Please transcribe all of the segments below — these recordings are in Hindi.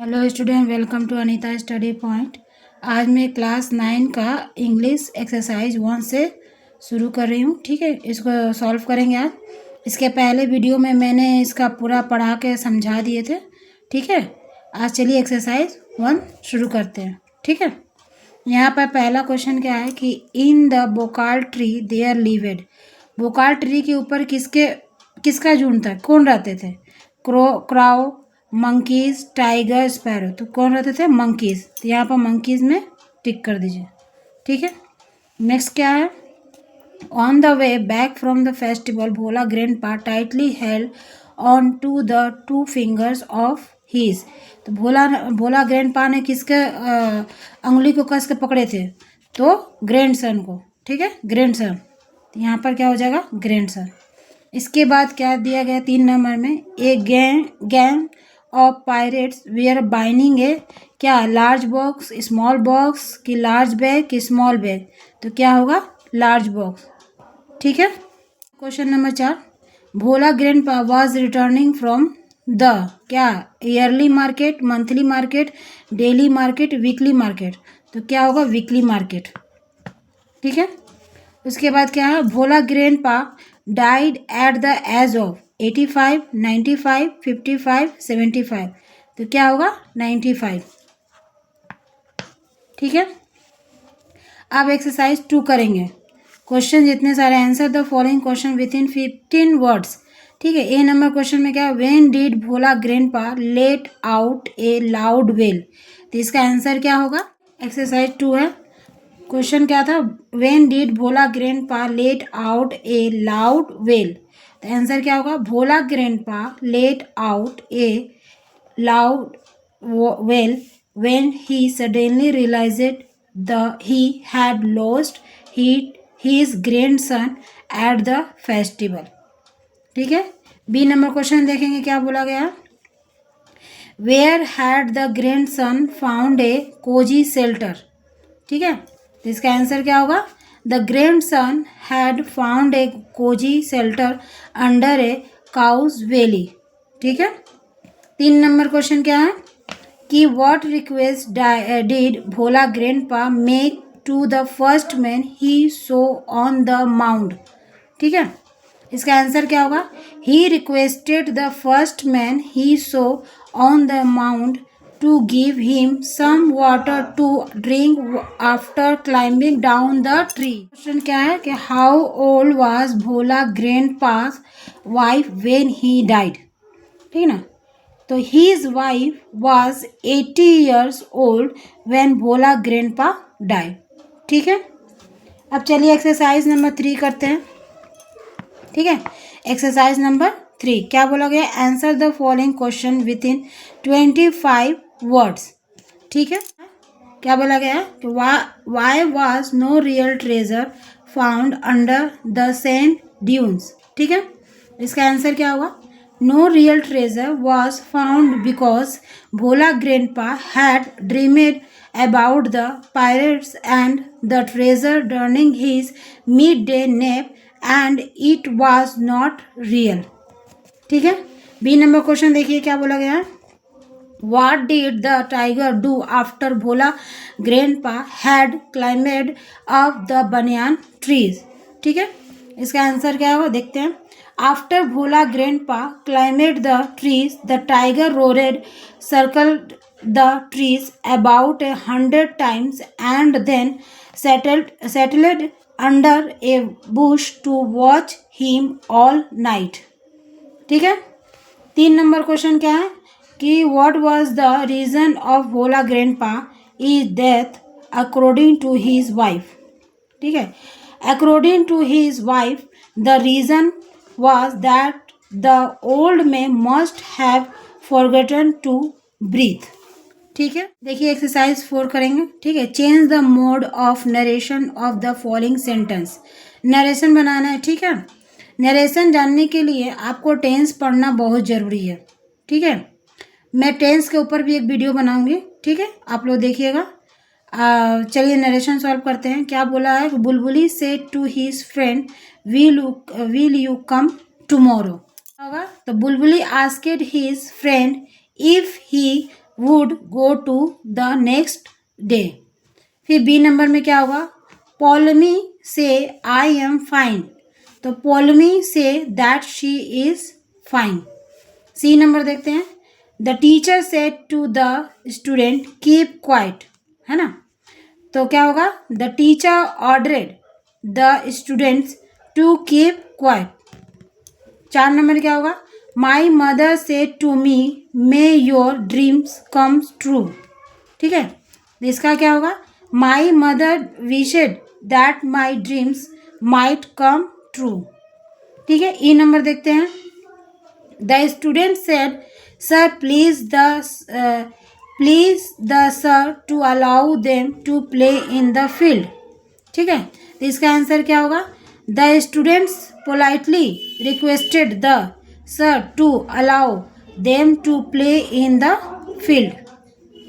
Hello student, welcome to Anita study point. आज मैं क्लास 9 का इंग्लिश एक्सरसाइज 1 से शुरू कर रही हूँ। ठीक है, इसको सॉल्व करेंगे आज। इसके पहले वीडियो में मैंने इसका पूरा पढ़ा के समझा दिए थे। ठीक है, आज चलिए एक्सरसाइज 1 शुरू करते हैं। ठीक है, यहाँ पर पहला क्वेश्चन क्या है कि in the bakul tree there lived. Bakul tree के ऊपर किसका झुंड था, कौन रहते थे? Crow, monkeys, tiger, sparrow. तो कौन रहते थे? मंकीज। तो यहाँ पर मंकीज में टिक कर दीजिए। ठीक है, नेक्स्ट क्या है? On the way back from the festival Bhola grandpa tightly held on to the two fingers of his. तो भोला ग्रैंडपा ने किसके अंगुली को कस के पकड़े थे? तो ग्रैंडसन को। ठीक है, ग्रैंडसन। तो यहाँ पर क्या हो जाएगा? ग्रैंडसन। इसके बाद क्या दिया गया 3 नंबर में? A gang of pirates were buying a क्या लार्ज बॉक्स, स्मॉल बॉक्स, कि लार्ज बैग, कि स्मॉल बैग। तो क्या होगा? Large box. ठीक है, question number 4, Bhola grandpa was returning from the क्या yearly market, monthly market, daily market, weekly market. तो क्या होगा? Weekly market. ठीक है, उसके बाद क्या है? Bhola grandpa died at the age of 85, 95, 55, 75। तो क्या होगा? 95। ठीक है, अब एक्सरसाइज 2 करेंगे। क्वेश्चन जितने सारे answer the following question with in 15 words. ठीक है, ए नंबर क्वेश्चन में क्या है? When did Bhola grandpa let out a loud wail. तो इसका आंसर क्या होगा? एक्सरसाइज 2 है। क्वेश्चन क्या था? When did Bhola grandpa let out a loud wail. तो आंसर क्या होगा? Bhola grandpa let out a loud wail when he suddenly realised he had lost his grandson at the festival। ठीक है, बी नंबर क्वेश्चन देखेंगे क्या बोला गया? Where had the grandson found a cozy shelter. ठीक है, तो इसका आंसर क्या होगा? The grandson had found a cozy shelter under a cow's valley. ठीक है, 3 नंबर क्वेश्चन क्या है कि what request did Bhola grandpa make to the first man he saw on the mound. ठीक है, इसका आंसर क्या होगा? He requested the first man he saw on the mound to give him some water to drink after climbing down the tree. Question क्या है कि how old was Bhola grandpa's wife when he died. ठीक है ना, तो his wife was 80 years old when Bhola grandpa died। ठीक है, अब चलिए एक्सरसाइज नंबर 3 करते हैं। ठीक है, एक्सरसाइज नंबर 3 क्या बोला गया? Answer the following question within 25 words. ठीक है, क्या बोला गया? Why was no real treasure found under the sand dunes. ठीक है, इसका आंसर क्या होगा? No real treasure was found because Bhola Grandpa had dreamed about the pirates and the treasure during his midday nap and it was not real। ठीक है, बी नंबर क्वेश्चन देखिए क्या बोला गया? What did the tiger do after Bhola Grandpa had climbed up the banyan trees। ठीक है, इसका आंसर क्या होगा? देखते हैं। After Bhola Grandpa climbed the trees, the tiger roared, circled the trees about 100 times, and then settled under a bush to watch him all night। ठीक है, 3 नंबर क्वेश्चन क्या है कि what was the reason of Bhola Grandpa is death according to his wife। ठीक है, according to his wife the reason was that the old man must have forgotten to breathe। ठीक है, देखिए एक्सरसाइज 4 करेंगे। ठीक है, change the mode of narration of the following sentence. Narration बनाना है। ठीक है, नरेशन जानने के लिए आपको टेंस पढ़ना बहुत ज़रूरी है। ठीक है, मैं टेंस के ऊपर भी एक वीडियो बनाऊंगी। ठीक है, आप लोग देखिएगा। चलिए नरेशन सॉल्व करते हैं। क्या बोला है? Bulbuli said to his friend will you come tomorrow होगा। तो Bulbuli asked his friend if he would go to the next day. फिर बी नंबर में क्या होगा, पॉलमी से आई एम फाइन, तो Paulami say that she is fine. C number देखते हैं, the teacher said to the student keep quiet, है ना, तो क्या होगा, the teacher ordered the students to keep quiet. 4 number क्या होगा, my mother said to me may your dreams come true. ठीक है, इसका क्या होगा, my mother wished that my dreams might come true. ठीक है, ई नंबर देखते हैं, the student said sir please the sir to allow them to play in the field. ठीक है, तो इसका आंसर क्या होगा, the students politely requested the sir to allow them to play in the field.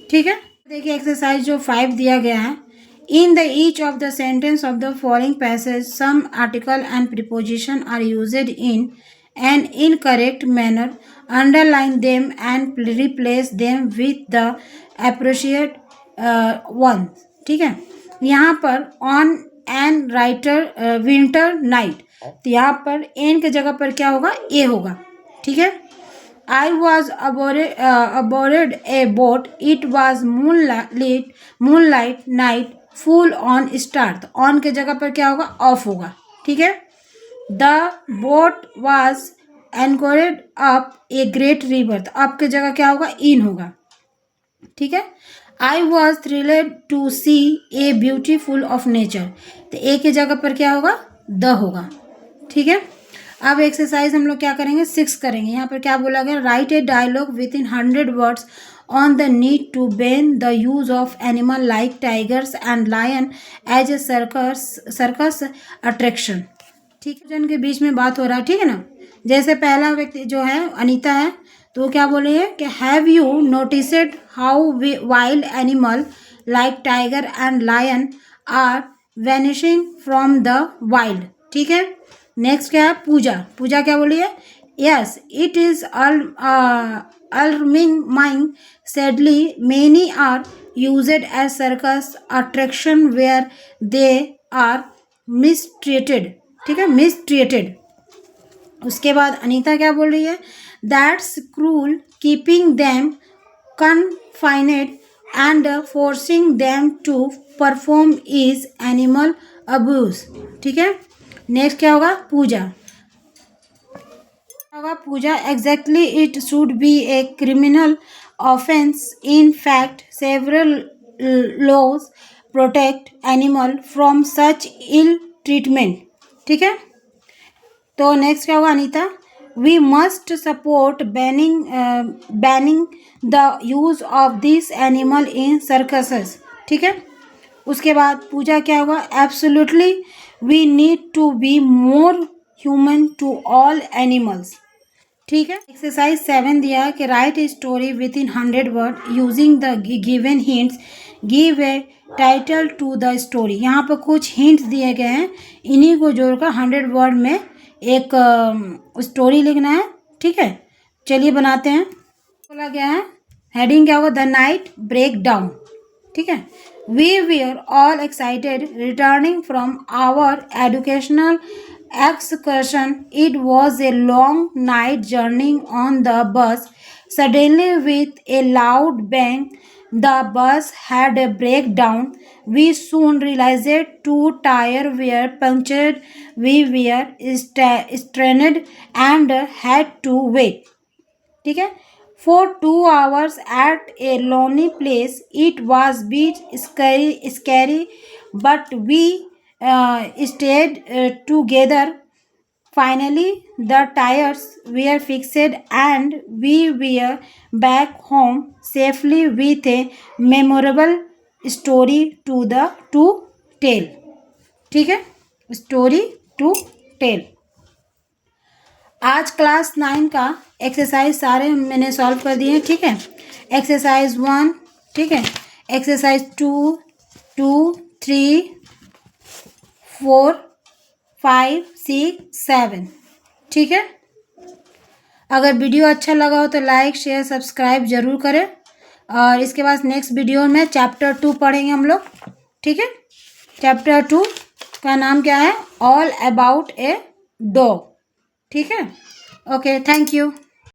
ठीक है, देखिए एक्सरसाइज जो 5 दिया गया है, in the each of the sentence of the following passage some article and preposition are used in an incorrect manner, underline them and replace them with the appropriate one. ठीक है, यहाँ पर on an writer winter night, तो यहाँ पर एन की जगह पर क्या होगा, ए होगा। ठीक है, I was aboard a boat. It was moonlight night, full on stars. On के जगह पर क्या होगा, ऑफ होगा। ठीक है, the boat was anchored up a great river, तो up के जगह क्या होगा, in होगा। ठीक है, I was thrilled to see a beautiful of nature, तो ए की जगह पर क्या होगा, द होगा। ठीक है, अब एक्सरसाइज हम लोग क्या करेंगे, 6 करेंगे। यहाँ पर क्या बोला गया, write a dialogue within 100 words on the need to ban the use of animal like tigers and lion as a circus attraction. ठीक है, जिनके बीच में बात हो रहा है, ठीक है ना। जैसे पहला व्यक्ति जो है अनीता है, तो वो क्या बोले है कि have you noticed how wild animal like tiger and lion are vanishing from the wild. ठीक है, नेक्स्ट क्या है, पूजा। पूजा क्या बोली है, yes it is alarming mind sadly many are used as circus attraction where they are mistreated. ठीक है, मिसट्रीटेड। उसके बाद अनीता क्या बोल रही है, that's cruel keeping them confined and forcing them to perform is animal abuse. ठीक है, नेक्स्ट क्या होगा, पूजा। होगा Puja, exactly it should be a criminal offence, in fact several laws protect animal from such ill treatment. ठीक है, तो नेक्स्ट क्या होगा, Anita, we must support banning the use of this animal in circuses. ठीक है, उसके बाद पूजा क्या होगा, absolutely we need to be more human to all animals. ठीक है, एक्सरसाइज 7 दिया है कि write a story within 100 word using the given hints, give a title to the story. यहाँ पर कुछ हिंट्स दिए गए हैं, इन्हीं को जोड़कर 100 वर्ड में एक स्टोरी लिखना है। ठीक है, चलिए बनाते हैं। बोला गया है, हेडिंग क्या होगा, द नाइट ब्रेक डाउन। ठीक है, we were all excited returning from our educational excursion. It was a long night journey on the bus. Suddenly, with a loud bang, the bus had a breakdown. We soon realized 2 tires were punctured. We were stranded and had to wait. ठीक है, for 2 hours at a lonely place. It was bit scary, but we stayed together. Finally, the tires were fixed and we were back home safely with a memorable story to tell. ठीक है, story to tell. आज क्लास 9 का एक्सरसाइज सारे मैंने सॉल्व कर दिए हैं। ठीक है, एक्सरसाइज 1, ठीक है, एक्सरसाइज 2, 3, 4, 5, 6, 7। ठीक है, अगर वीडियो अच्छा लगा हो तो लाइक शेयर सब्सक्राइब जरूर करें। और इसके बाद नेक्स्ट वीडियो में चैप्टर 2 पढ़ेंगे हम लोग, ठीक है। चैप्टर 2 का नाम क्या है? ऑल अबाउट ए डॉग, ठीक है। Okay, thank you.